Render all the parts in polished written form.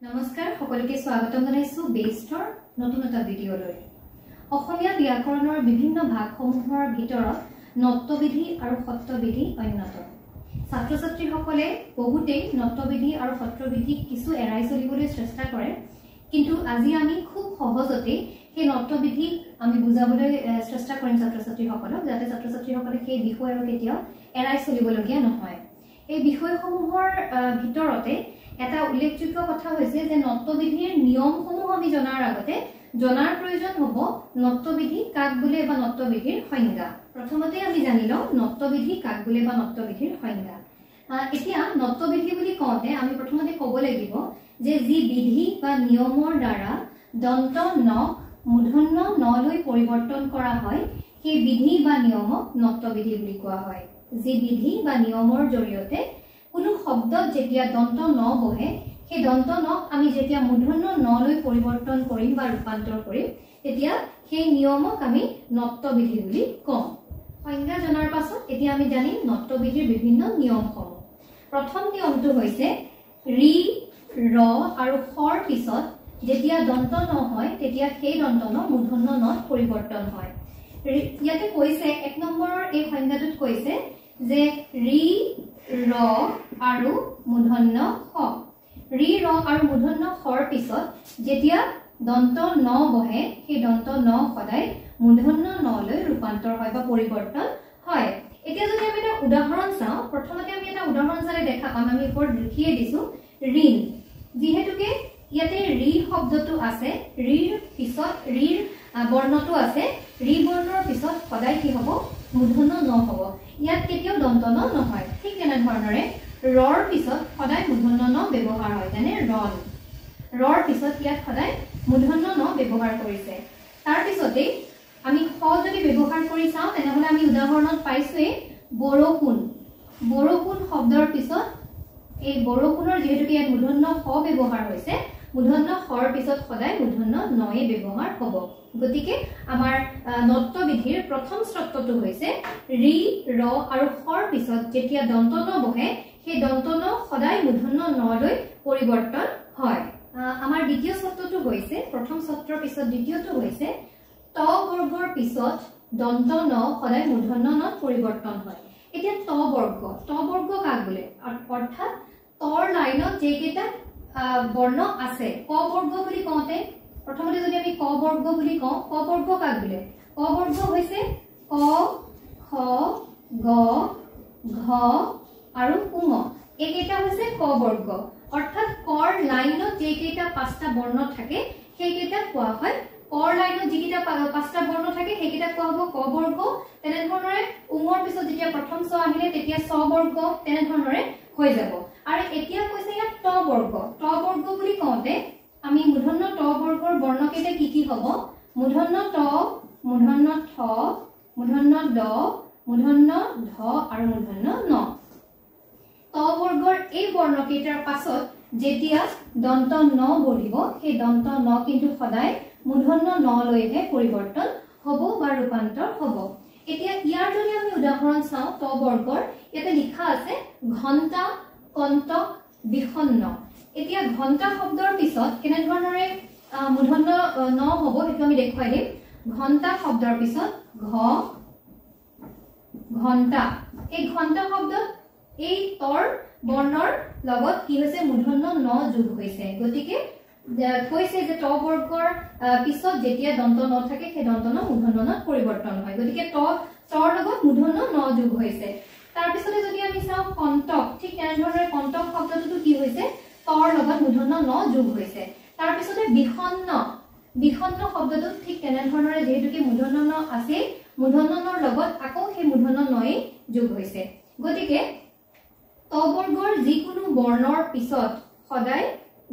নমস্কাৰ সকলোকে স্বাগতম জনাইছো বেষ্টৰ নতুন এটা ভিডিঅলৈ অসমীয়া ব্যাকৰণৰ বিভিন্ন ভাগসমূহৰ ভিতৰত নট্যবিধি আৰু সত্ৰবিধি অন্যতম ছাত্ৰ ছাত্ৰীসকলে বহুতেই নট্যবিধি আৰু সত্ৰবিধি কিছু এৰাই চলিবলৈ চেষ্টা কৰে কিন্তু আজি আমি খুব সহজতে সেই নট্যবিধি আমি বুজাবলৈ চেষ্টা কৰিম ছাত্ৰ ছাত্ৰীসকলক যাতে ছাত্ৰ ছাত্ৰীসকলে সেই বিষয় আৰু কেতিয়াও এৰাই চলিবলগীয়া নহয় এই বিষয়সমূহৰ ভিতৰতে এটা উল্লেখযোগ্য কথা হৈছে যে নট্যবিধিৰ নিয়মসমূহ আমি জনাৰ আগতে জনাৰ প্ৰয়োজন হ'ব নট্যবিধি কাক বোলে বা নট্যবিধিৰ সংজ্ঞা প্ৰথমতে আমি জানিলো নট্যবিধি কাক বোলে বা নট্যবিধিৰ সংজ্ঞা এতিয়া নট্যবিধি বুলি কওঁতে আমি প্ৰথমতে ক'ব লাগিব যে যি বিধি বা নিয়মৰ দ্বাৰা দন্ত ন মূৰ্ধন্য ন লৈ পৰিৱৰ্তন কৰা হয় সেই বিধি বা নিয়মক নট্যবিধি বুলি কোৱা হয় যি বিধি বা নিয়মৰ জৰিয়তে কোনো শব্দত যেতিয়া দন্ত ন বহে সেই দন্ত নক আমি যেতিয়া মূৰ্ধন্য ন লৈ পৰিৱৰ্তন কৰিম বা ৰূপান্তৰ কৰিম তেতিয়া সেই নিয়মক আমি নট্যবিধি বুলি কওঁ সংজ্ঞা জনাৰ পাছত এতিয়া আমি জানিম নট্যবিধিৰ বিভিন্ন নিয়মসমূহ প্ৰথম নিয়মটো হৈছে ৰি ৰ আৰু খৰ পিছত যেতিয়া দন্ত ন হয় তেতিয়া সেই দন্ত ন মূৰ্ধন্য নত পৰিৱৰ্তন হয় ইয়াতে কৈছে এক নম্বৰৰ এই সংজ্ঞাটোত কৈছে যে ৰি ৰ আৰু মূৰ্ধন্য খ ৰি ৰ আৰু মূৰ্ধন্য খৰ পিছত যেতিয়া দন্ত ন বহে সেই দন্ত ন সদায় মূৰ্ধন্য ন লৈ ৰূপান্তৰ হয় বা পৰিৱৰ্তন হয় এতিয়া যদি আমি এটা উদাহৰণ চাওঁ প্ৰথমতে আমি এটা উদাহৰণ চালে দেখা পাম আমি ওপৰত লিখিয়ে দিছো ঋণ যেহেতুকে ইয়াতে ৰি শব্দটো আছে ৰিৰ পিছত ৰিৰ বৰ্ণটো আছে ৰি বৰ্ণৰ পিছত সদায় কি হ'ব মূৰ্ধন্য ন হ'ব ইয়াত কেতিয়াও দন্ত ন নহয় ঠিক তেনে ধৰণৰে ৰৰ পিছত সদায় মূৰ্ধন্য ন ব্যৱহাৰ হয় যেনে ৰণ ৰৰ পিছত ইয়াত সদায় মূৰ্ধন্য ন ব্যৱহাৰ কৰিছে তাৰ পিছতে আমি খ যদি ব্যৱহাৰ কৰি চাওঁ তেনেহলে আমি উদাহৰণত পাইছোৱে বৰষুণ বৰষুণ শব্দৰ পিছত এই বৰষুণৰ যেহেতুকে ইয়াত মূৰ্ধন্য খ ব্যৱহাৰ হৈছে মূৰ্ধন্য খৰ পিছত সদায় মূৰ্ধন্য নয়ে ব্যৱহাৰ হ'ব গতিকে আমাৰ নট্যবিধিৰ প্ৰথম চৰ্তটো হৈছে ৰি ৰ আৰু খৰ পিছত যেতিয়া দন্ত ন বহে সেই দন্ত ন সদায় মূৰ্ধন্য ন লৈ পৰিৱৰ্তন হয় আমাৰ দ্বিতীয় চৰ্তটো হৈছে প্ৰথম চৰ্তৰ পিছত দ্বিতীয়টো হৈছে ত বৰ্গৰ পিছত দন্ত ন সদায় মূৰ্ধন্য নত পৰিৱৰ্তন হয় এতিয়া ত বৰ্গ কাক বোলে অৰ্থাৎ তৰ লাইনত যেকেইটা বৰ্ণ আছে ক বৰ্গ বুলি কওঁতে প্ৰথমতে যদি আমি ক বৰ্গ বুলি কওঁ ক বৰ্গ কাক বোলে ক বৰ্গ হৈছে ক খ গ ঘ আৰু ঙ এইকেইটা হৈছে ক বৰ্গ অৰ্থাৎ কৰ লাইনত যেকেইটা পাঁচটা বৰ্ণ থাকে সেইকেইটা কোৱা হয় কৰ লাইনত যেকেইটা পাঁচটা বৰ্ণ থাকে সেইকেইটা কোৱা হ'ব ক বৰ্গ তেনে ধৰণৰে ঙৰ পিছত যেতিয়া প্ৰথম ছ আহিলে তেতিয়া ছ বৰ্গ তেনে ধৰণৰে হৈ যাব আৰু এতিয়া কৈছে ইয়াত ত বৰ্গ বুলি কওঁতে আমি মূৰ্ধন্য ত বৰ্গৰ বৰ্ণকেইটা কি হ'ব মূৰ্ধন্য ত মূৰ্ধন্য থ মূৰ্ধন্য দ মূৰ্ধন্য ধ আৰু মূৰ্ধন্য ন ত বৰ্গৰ এই বৰ্ণকেইটাৰ পাছত যেতিয়া দন্ত ন বহিব সেই দন্ত ন কিন্তু সদায় মূৰ্ধন্য ন লৈহে পৰিৱৰ্তন হ'ব বা ৰূপান্তৰ হ'ব এতিয়া ইয়াৰ যদি আমি উদাহৰণ চাওঁ ত বৰ্গৰ ইয়াতে লিখা আছে ঘণ্টা কণ্টক বিষণ্ণ এতিয়া ঘণ্টা শব্দৰ পিছত কেনে ধৰণৰে মূৰ্ধন্য ন হ'ব সেইটো আমি দেখুৱাই দিম ঘণ্টা শব্দৰ পিছত ঘণ্টা এই ঘণ্টা শব্দত এই তৰ বৰ্ণৰ লগত কি হৈছে মূৰ্ধন্য ন যোগ হৈছে গতিকে কৈছে যে ত বৰ্গৰ পিছত যেতিয়া দন্ত ন থাকে সেই দন্ত ন মূৰ্ধন্য নত পৰিৱৰ্তন হয় গতিকে তৰ লগত মূৰ্ধন্য ন যোগ হৈছে তাৰ পিছতে যদি আমি চাওঁ কণ্টক ঠিক তেনেধৰণে কণ্টক শব্দটো কি হৈছে তৰ লগত মূৰ্ধন্য ন যোগ হৈছে তাৰ পিছতে বিষণ্ণ শব্দটো ঠিক তেনেধৰণৰে যেহেতুকে মূৰ্ধন্য ন আছে মূৰ্ধন্য নৰ লগত আকৌ সেই মূৰ্ধন্য নয়ে যোগ হৈছে গতিকে ত বৰ্গৰ যিকোনো বৰ্ণৰ পিছত সদায়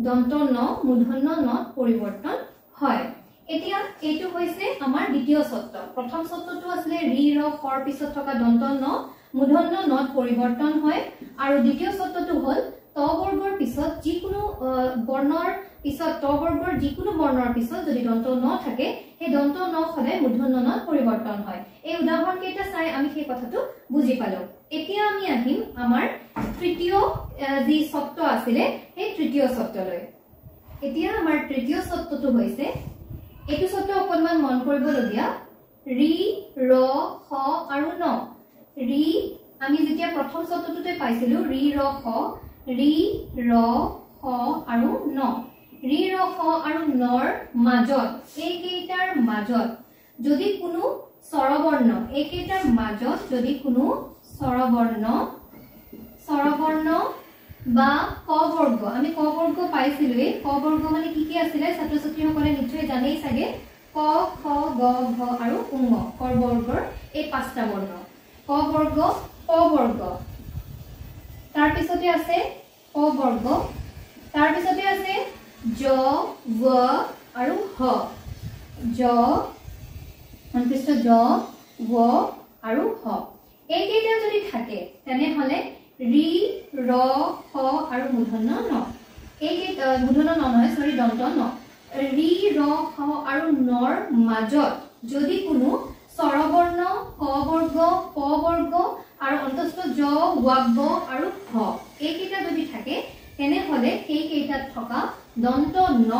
দন্ত ন মূৰ্ধন্য নত পৰিৱৰ্তন হয় এতিয়া এইটো হৈছে আমাৰ দ্বিতীয় চৰ্ত প্ৰথম চৰ্তটো আছিল ৰি ৰ খৰ পিছত থকা দন্ত ন মূৰ্ধন্য নত পৰিৱৰ্তন হয় আৰু দ্বিতীয় চৰ্তটো হ'ল ত বৰ্গৰ পিছত যিকোনো বৰ্ণৰ পিছত ত বৰ্গৰ যিকোনো বৰ্ণৰ পিছত যদি দন্ত ন থাকে সেই দন্ত ন সদায় মূৰ্ধন্য নত পৰিৱৰ্তন হয় এই উদাহৰণ কেইটা চাই আমি সেই কথাটো বুজি পালো এতিয়া আমি আহিম আমাৰ তৃতীয় যি চৰ্ত আছিল সেই তৃতীয় চৰ্তলৈ এতিয়া আমাৰ তৃতীয় শব্দটো হৈছে এটো শব্দ অকনমান মন কৰিবলগীয়া ৰি ৰ খ আৰু ন ৰি আমি যেতিয়া প্ৰথম শব্দটোতে পাইছিলো ৰি ৰ খ আৰু ন ৰি ৰ খ আৰু নৰ মাজত এই কেইটাৰ মাজত যদি কোনো স্বৰবৰ্ণ এই কেইটাৰ মাজত যদি কোনো স্বৰবৰ্ণ বা ক বৰ্গ আমি ক বৰ্গ পাইছিলো ক বৰ্গ মানে কি আছিলে ছাত্ৰ ছাত্ৰীসকলে নিশ্চয় জানেই চাগে ক খ গ ঘ আৰু ঙ ক বৰ্গৰ এই পাঁচটা বৰ্ণ ক বৰ্গ প বৰ্গ তাৰ পিছতে আছে ক বৰ্গ তাৰ পিছতে আছে জ ৱ আৰু হ জ অন্তস্থ জ ৱ আৰু হ এই কেইটা যদি থাকে তেনেহলে ৰি ৰ খ আৰু মূৰ্ধন্য ন এই মূৰ্ধন্য ন নহয় সৰি দন্ত ন ৰি ৰ খ আৰু নৰ মাজত যদি কোনো স্বৰবৰ্ণ ক বৰ্গ প বৰ্গ আৰু অন্তস্থ জ ৱ আৰু হ এই কেইটা যদি থাকে তেনেহলে সেই কেইটাত থকা দন্ত ন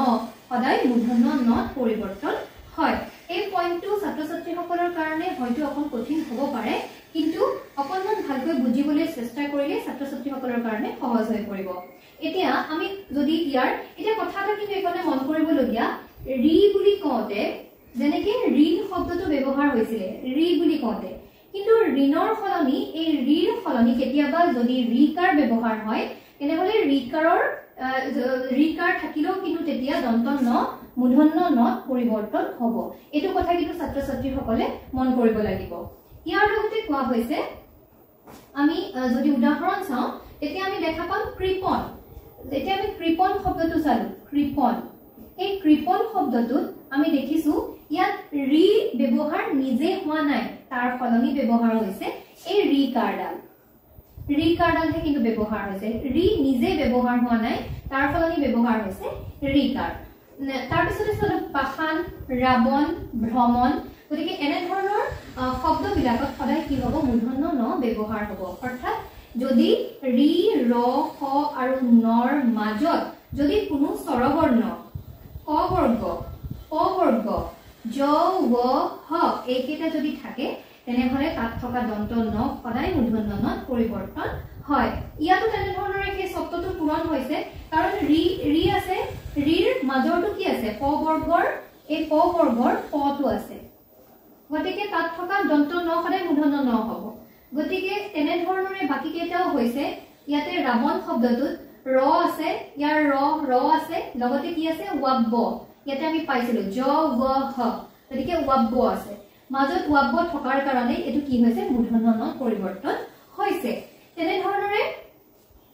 সদায় মূৰ্ধন্য ন পৰিৱৰ্তন হয় এই পইণ্টটো ছাত্ৰ ছাত্ৰীসকলৰ কাৰণে হয়তো অকণ কঠিন হ'ব পাৰে কিন্তু অকনমান ভালকৈ বুজিবলৈ চেষ্টা কৰিলে ছাত্ৰ ছাত্ৰীসকলৰ কাৰণে সহজ হৈ পৰিব এতিয়া আমি যদি ইয়াৰ এটা কথা এটা কিন্তু এখানে মন কৰিবলগীয়া ৰি বুলি কওঁতে যেনেকৈ ঋণ শব্দটো ব্যৱহাৰ হৈছিল ৰি বুলি কওঁতে কিন্তু ঋণৰ সলনি এই ৰিৰ সলনি কেতিয়াবা যদি ৰিকাৰ ব্যৱহাৰ হয় তেনেহলে ৰিকাৰ থাকিলেও কিন্তু তেতিয়া দন্ত ন মূৰ্ধন্য ন পৰিৱৰ্তন হ'ব এইটো কথা কিন্তু ছাত্ৰ ছাত্ৰীসকলে মন কৰিব লাগিব ইয়াৰ লগতে কোৱা হৈছে আমি যদি উদাহৰণ চাওঁ তেতিয়া আমি দেখা পাম কৃপণ যেতিয়া আমি কৃপণ শব্দটো চালো কৃপণ এই কৃপণ শব্দটোত আমি দেখিছো ইয়াত ৰি ব্যৱহাৰ নিজে হোৱা নাই তাৰ সলনি ব্যৱহাৰ হৈছে এই ৰিকাৰডালহে কিন্তু ব্যৱহাৰ হৈছে ৰি নিজে ব্যৱহাৰ হোৱা নাই তাৰ সলনি ব্যৱহাৰ হৈছে ৰিকাৰ তাৰ পিছতে চালো পাষাণ ৰাৱণ ভ্ৰমণ গতিকে এনে ধৰণৰ শব্দবিলাকত সদায় কি হ'ব মূৰ্ধন্য ন ব্যৱহাৰ হ'ব অৰ্থাৎ যদি ৰি ৰ খ আৰু নৰ মাজত যদি কোনো স্বৰবৰ্ণ ক বৰ্গ প বৰ্গ জ ৱ হ এইকেইটা যদি থাকে তেনেহলে তাত থকা দন্ত ন সদায় মূৰ্ধন্য ন পৰিৱৰ্তন হয় ইয়াতো তেনে ধৰণৰে সেই শব্দটো পূৰণ হৈছে কাৰণ ৰি আছে ৰিৰ মাজৰটো কি আছে প বৰ্গৰ এই প বৰ্গৰ পটো আছে গতিকে তাত থকা দন্ত ন সদায় মূৰ্ধন্য ন হ'ব গতিকে তেনে ধৰণৰে বাকি কেইটাও হৈছে ইয়াতে ৰাৱণ শব্দটোত ৰ আছে ইয়াৰ ৰ আছে লগতে কি আছে ৱাব্ব ইয়াতে আমি পাইছিলো জ ৱ হ গতিকে ৱাব্ব আছে মাজত ৱাব্ব থকাৰ কাৰণে এটো কি হৈছে মূৰ্ধন্য ন পৰিৱৰ্তন হৈছে তেনে ধৰণৰে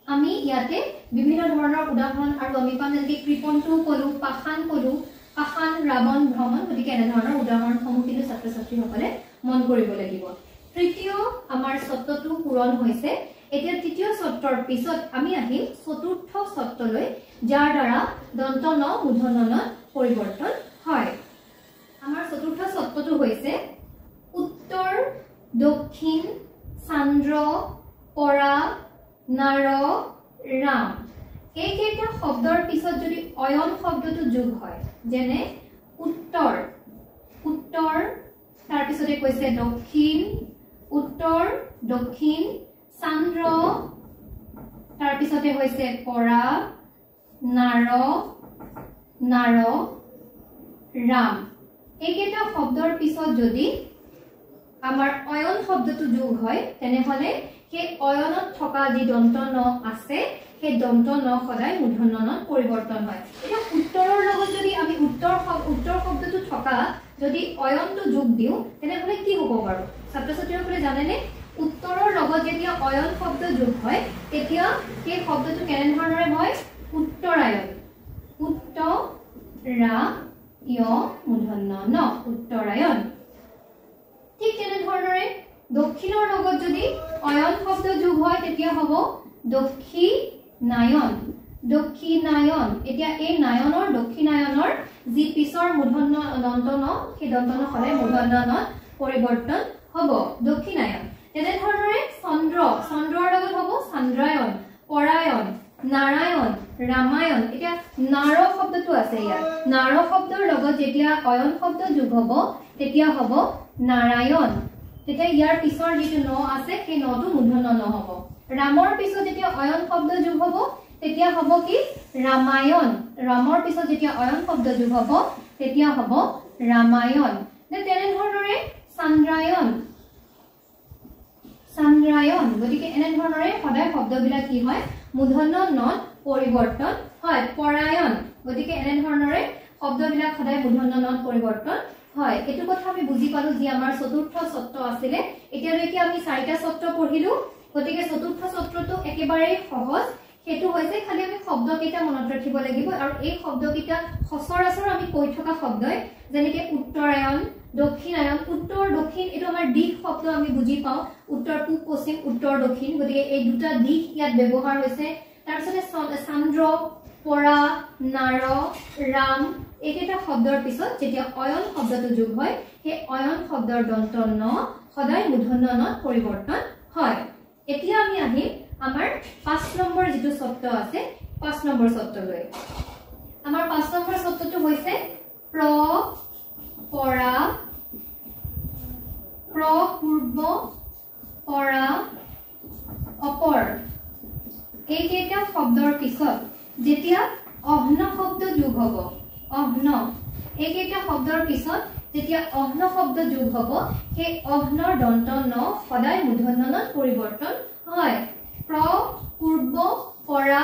আমি ইয়াতে বিভিন্ন ধৰণৰ উদাহৰণ আৰু আমি পাম যেনেকৈ কৃপণটো কলো পাষাণ ৰাৱণ ভ্ৰমণ গতিকে এনে ধৰণৰ উদাহৰণসমূহ কিন্তু ছাত্ৰ ছাত্ৰীসকলে মন কৰিব লাগিব তৃতীয় আমাৰ শব্দটো পূৰণ হৈছে এতিয়া তৃতীয় শব্দৰ পিছত আমি আহিম চতুৰ্থ শব্দলৈ যাৰ দ্বাৰা দন্ত ন মূৰ্ধন্য ন পৰিৱৰ্তন হয় আমাৰ চতুৰ্থ শব্দটো হৈছে উত্তৰ দক্ষিণ চান্দ্ৰ পৰা নাৰ ৰাম এই কেইটা শব্দৰ পিছত যদি অয়ন শব্দটো যোগ হয় যেনে উত্তৰ তাৰ পিছতে কৈছে দক্ষিণ উত্তৰ দক্ষিণ চান্দ্ৰ তাৰ পিছতে হৈছে পৰা নাৰ ৰাম এইকেইটা শব্দৰ পিছত যদি আমাৰ অয়ন শব্দটো যোগ হয় তেনেহলে সেই অয়নত থকা যি দন্ত ন আছে সেই দন্ত ন সদায় মূৰ্ধন্য ন পৰিৱৰ্তন হয় এটা উত্তৰৰ লগত যদি আমি উত্তৰ শব্দটো থকা যদি অয়নটো যোগ দিও তেনেহলে কি হ'ব বাৰু ছাত্ৰ ছাত্ৰীসকলে জানেনে উত্তৰৰ লগত যেতিয়া অয়ন শব্দ যোগ হয় তেতিয়া সেই শব্দটো কেনে ধৰণৰে হয় উত্তৰায়ন মূৰ্ধন্য ন উত্তৰায়ন ঠিক তেনে ধৰণৰে দক্ষিণৰ লগত যদি অয়ন শব্দ যোগ হয় তেতিয়া হ'ব দক্ষিণায়ন এতিয়া এই নায়নৰ দক্ষিণায়নৰ যি পিছৰ মূৰ্ধন্য দন্ত ন সেই দন্ত ন সদায় মূৰ্ধন্য ন পৰিৱৰ্তন হ'ব দক্ষিণায়ন তেনে ধৰণৰে চন্দ্ৰৰ লগত হ'ব চন্দ্ৰায়ন পৰায়ন নাৰায়ণ ৰামায়ণ এটা নাৰ শব্দটো আছে ইয়াত নাৰ শব্দৰ লগত যেতিয়া অয়ন শব্দ যোগ হ'ব তেতিয়া হ'ব নাৰায়ণ তেতিয়া ইয়াৰ পিছৰ যেটো ন আছে সেই নটো মূৰ্ধন্য ন হ'ব ৰামৰ পিছত যেতিয়া অয়ন শব্দ যোগ হ'ব তেতিয়া হ'ব কি ৰামায়ণ ৰামৰ পিছত যেতিয়া অয়ন শব্দ যোগ হ'ব তেতিয়া হ'ব ৰামায়ণ তেনে ধৰণৰে চন্দ্ৰায়ণ চন্দ্ৰায়ণ গতিকে এনে ধৰণৰে সদায় শব্দবিলাক কি হয় মূৰ্ধন্য নত পৰিৱৰ্তন হয় পৰায়ণ গতিকে এনে ধৰণৰে শব্দবিলাক সদায় মূৰ্ধন্য নত পৰিৱৰ্তন হয় এটো কথা আমি বুজি পালো যে আমাৰ চতুৰ্থ সত্ৰ আছিল এতিয়ালৈকে আমি চাৰিটা সত্ৰ পঢ়িলো গতিকে চতুৰ্থ সত্ৰটো একেবাৰে সহজ হেতু হৈছে খালি আমি শব্দ কেইটা মনত ৰাখিব লাগিব আৰু এই শব্দ কেইটা সচৰাচৰ আমি কৈ থকা শব্দই যেনেকে উত্তৰায়ণ দক্ষিণায়ন উত্তৰ দক্ষিণ এটো আমাৰ দিক শব্দ আমি বুজি পাও উত্তৰ পূব পশ্চিম উত্তৰ দক্ষিণ গতিকে এই দুটা দিক ইয়াত ব্যৱহাৰ হৈছে তাৰ পিছতে চন্দ্ৰ পৰা নাৰ ৰাম এইকেইটা শব্দৰ পিছত যেতিয়া অয়ন শব্দটো যোগ হয় সেই অয়ন শব্দৰ দন্ত ন সদায় মূৰ্ধন্য নত পৰিৱৰ্তন হয় এতিয়া আমি আহিম আমাৰ 5 নম্বৰ যেটো শব্দ আছে 5 নম্বৰ শব্দলৈ আমাৰ 5 নম্বৰ শব্দটো হৈছে প্ৰ পৰা পূৰ্ব পৰা অপৰ এইকেইটা শব্দৰ পিছত যেতিয়া অহ্ন শব্দ যোগ হ'ব অহ্ন এইকেইটা শব্দৰ পিছত যেতিয়া অহ্ন শব্দ যোগ হ'ব সেই অহ্নৰ দন্ত ন সদায় মূৰ্ধন্যনত পৰিৱৰ্তন হয় প্ৰ পূৰ্ব পৰা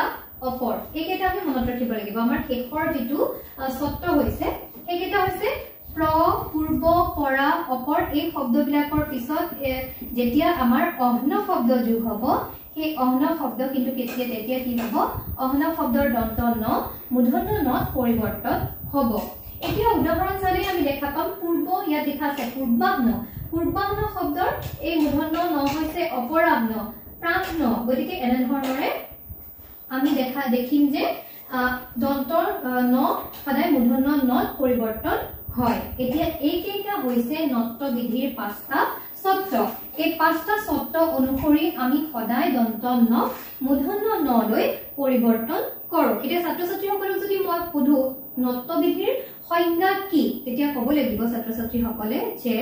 অপৰ এইকেইটা আমি মনত ৰাখিব লাগিব আমাৰ শেষৰ যেটো শব্দ হৈছে এইকেইটা হৈছে প্ৰ পূৰ্ব পৰা অপৰ এই শব্দবিলাকৰ পিছত যেতিয়া আমাৰ অহ্ন শব্দ যোগ হ'ব সেই অহ্ন শব্দ কিন্তু তেতিয়া কি হ'ব অহ্ন শব্দৰ দন্ত ন মূৰ্ধন্য নত পৰিৱৰ্তন হ'ব এতিয়া উদাহৰণ চালে আমি দেখা পাম পূৰ্ব ইয়াত দেখা আছে পূৰ্বাহ্ন শব্দৰ এই মূৰ্ধন্য ন হৈছে অপৰাহ্ন প্ৰাহ্ন গতিকে এনে ধৰণৰে আমি দেখিম যে দন্তৰ ন সদায় মূৰ্ধন্য নত পৰিৱৰ্তন হয় এতিয়া এইকেইটা হৈছে নত্ব বিধিৰ 5টা শব্দ এই 5টা শব্দ অনুসৰি আমি সদায় দন্ত ন মূৰ্ধন্য ন লৈ পৰিৱৰ্তন কৰো এতিয়া ছাত্ৰ ছাত্ৰীসকলক যদি মই সুধো নত্ব বিধিৰ সংজ্ঞা কি তেতিয়া ক'ব লাগিব ছাত্ৰ ছাত্ৰীসকলে যে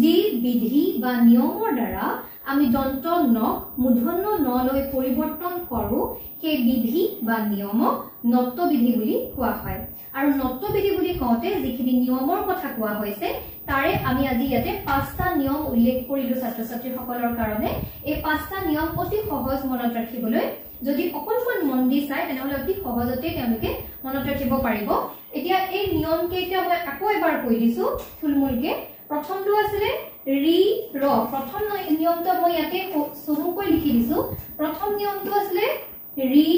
যি বিধি বা নিয়মৰ দ্বাৰা আমি দন্ত ন মূৰ্ধন্য ন লৈ পৰিৱৰ্তন কৰো সেই বিধি বা নিয়মক নত্ব বিধি বুলি কোৱা হয় আৰু নত্ব বিধি বুলি কওঁতে যিখিনি নিয়মৰ কথা কোৱা হৈছে তাৰে আমি আজি ইয়াতে 5টা নিয়ম উল্লেখ কৰিলো ছাত্ৰ ছাত্ৰীসকলৰ কাৰণে এই 5টা নিয়ম অতি সহজ মনত ৰাখিবলৈ যদি অকলমান মন দি চাই তেনেহলে অতি সহজতে তেওঁলোকে মনত ৰাখিব পাৰিব এতিয়া এই নিয়ম কেইটা মই আকৌ এবাৰ কৈ দিছো থুলমুলকে প্ৰথমটো আছিল ৰি ৰ প্ৰথম নিয়মটো মই ইয়াতে চমুকৈ লিখি দিছো প্ৰথম নিয়মটো আছিল ৰি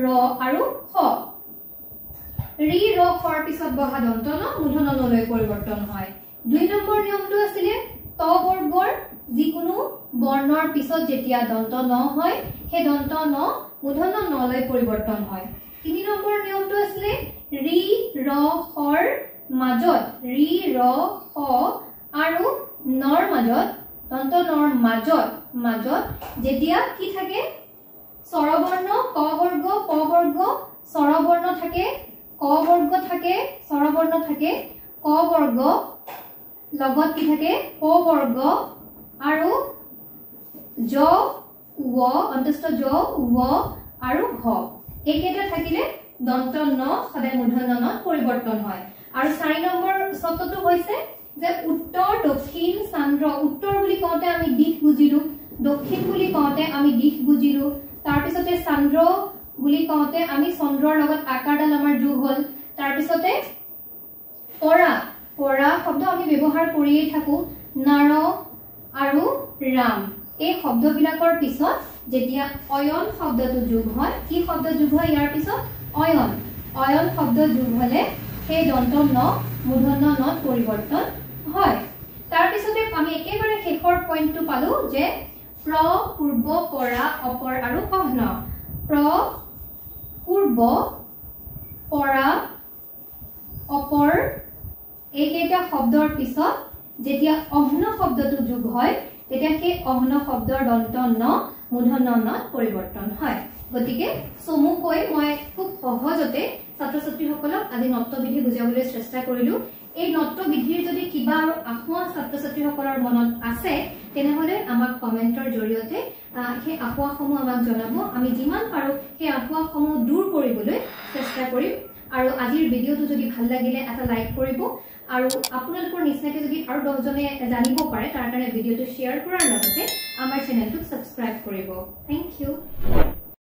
ৰ আৰু হ ৰি ৰ হৰ পিছত বহা দন্ত ন মূৰ্ধন্য ন লৈ পৰিৱৰ্তন হয় 2 নম্বৰ নিয়মটো আছিল ত বৰ্গৰ যিকোনো বৰ্ণৰ পিছত যেতিয়া দন্ত ন হয় সেই দন্ত ন মূৰ্ধন্য ন লৈ পৰিৱৰ্তন হয় 3 নম্বৰ নিয়মটো আছিল ৰি ৰ হৰ মাজত ৰি ৰ হ আৰু নৰ মাজত দন্ত নৰ মাজত যেতিয়া কি থাকে স্বৰবৰ্ণ ক বৰ্গ প বৰ্গ স্বৰবৰ্ণ থাকে ক বৰ্গ থাকে স্বৰবৰ্ণ থাকে ক বৰ্গ লগত কি থাকে প বৰ্গ আৰু জ ৱ অন্তস্থ জ ৱ আৰু হ এইকেইটা থাকিলে দন্ত ন সদায় মূৰ্ধন্য নত পৰিৱৰ্তন হয় আৰু 4 নম্বৰ শব্দটো হৈছে যে উত্তৰ দক্ষিণ চন্দ্ৰ উত্তৰ বুলি কওঁতে আমি দিশ বুজিলো দক্ষিণ বুলি কওঁতে আমি দিশ বুজিলো তাৰ পিছতে চন্দ্ৰ বুলি কওঁতে আমি চন্দ্ৰৰ লগত আকাৰডাল আমাৰ যোগ হ'ল তাৰ পিছতে পৰা শব্দ আমি ব্যৱহাৰ কৰিয়ে থাকো নাৰ আৰু ৰাম এই শব্দবিলাকৰ পিছত যেতিয়া অয়ন শব্দটো যোগ হয় কি শব্দ যোগ হয় ইয়াৰ পিছত অয়ন শব্দ যোগ হলে সেই দন্ত ন মূৰ্ধন্য নত পৰিৱৰ্তন হয় তাৰ পিছতে আমি একেবাৰে শেষৰ পইণ্টটো পালো যে প্ৰ পূৰ্ব পৰা অপৰ আৰু অহ্ন প্ৰ পূৰ্ব পৰা অপৰ এইকেইটা শব্দৰ পিছত যেতিয়া অহ্ন শব্দটো যোগ হয় তেতিয়া সেই অহ্ন শব্দৰ দন্ত ন মূৰ্ধন্য নত পৰিৱৰ্তন হয় গতিকে চমুকৈ মই খুব সহজতে ছাত্ৰ ছাত্ৰীসকলক আজি নৃত্যবিধি বুজাবলৈ চেষ্টা কৰিলো এই নৃত্যবিধিৰ যদি কিবা আৰু আখোৱা ছাত্ৰ ছাত্ৰীসকলৰ মনত আছে তেনেহলে আমাক কমেন্টৰ জৰিয়তে সেই আখোৱাসমূহ আমাক জনাব আমি যিমান পাৰো সেই আখোৱাসমূহ দূৰ কৰিবলৈ চেষ্টা কৰিম আৰু আজিৰ ভিডিওটো যদি ভাল লাগিলে এটা লাইক কৰিব আৰু আপোনালোকৰ নিশ্চয়কৈ যদি আৰু 10 জনে জানিব পাৰে তাৰ কাৰণে ভিডিওটো শ্বেয়াৰ কৰাৰ লগতে আমাৰ চেনেলটো সাবস্ক্ৰাইব কৰিব থ্যাংক ইউ